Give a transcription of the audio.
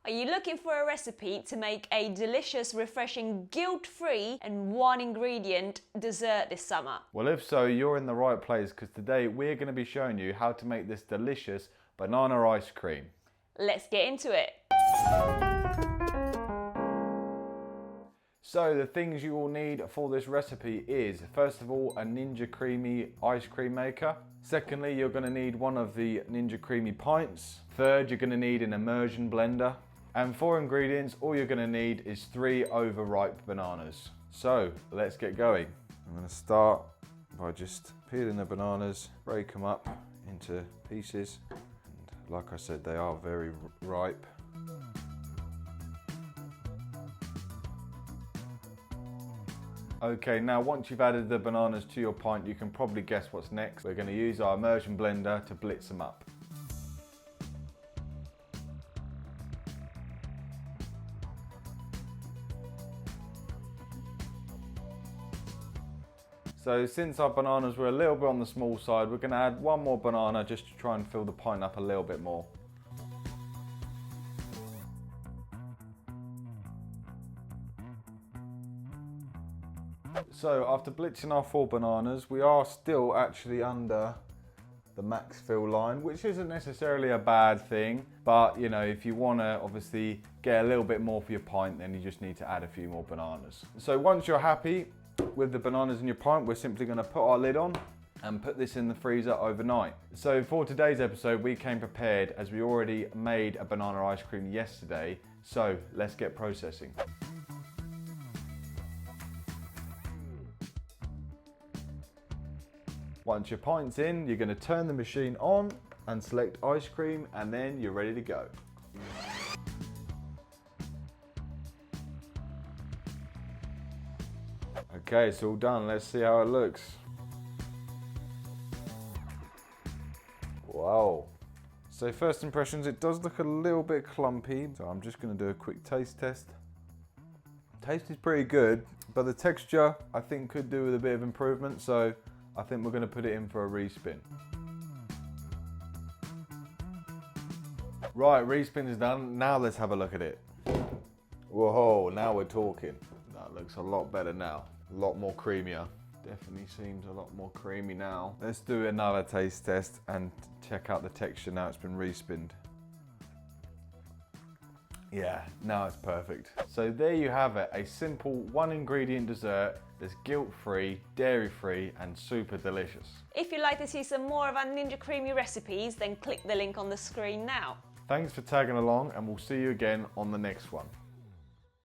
Are you looking for a recipe to make a delicious, refreshing, guilt-free and one ingredient dessert this summer? Well, if so, you're in the right place because today we're going to be showing you how to make this delicious banana ice cream. Let's get into it. So the things you will need for this recipe is, first of all, a Ninja CREAMi ice cream maker. Secondly, you're going to need one of the Ninja CREAMi pints. Third, you're going to need an immersion blender. And for ingredients, all you're going to need is 3 overripe bananas. So let's get going. I'm going to start by just peeling the bananas, break them up into pieces. And like I said, they are very ripe. Okay, now once you've added the bananas to your pint, you can probably guess what's next. We're going to use our immersion blender to blitz them up. So since our bananas were a little bit on the small side, we're going to add one more banana just to try and fill the pint up a little bit more. So after blitzing our 4 bananas, we are still actually under the max fill line, which isn't necessarily a bad thing, but you know, if you want to obviously get a little bit more for your pint, then you just need to add a few more bananas. So once you're happy with the bananas in your pint, we're simply going to put our lid on and put this in the freezer overnight. So for today's episode, we came prepared as we already made a banana ice cream yesterday. So let's get processing. Once your pint's in, you're going to turn the machine on and select ice cream, and then you're ready to go. Okay, it's all done. Let's see how it looks. Wow. So first impressions, it does look a little bit clumpy. So I'm just going to do a quick taste test. Taste is pretty good, but the texture I think could do with a bit of improvement. So I think we're going to put it in for a respin. Right, respin is done. Now let's have a look at it. Whoa, now we're talking. That looks a lot better now. A lot more creamier. Definitely seems a lot more creamy now. Let's do another taste test and check out the texture now it's been respinned. Yeah, now it's perfect. So there you have it, a simple 1 ingredient dessert that's guilt-free, dairy-free and super delicious. If you'd like to see some more of our Ninja CREAMi recipes, then click the link on the screen now. Thanks for tagging along and we'll see you again on the next one.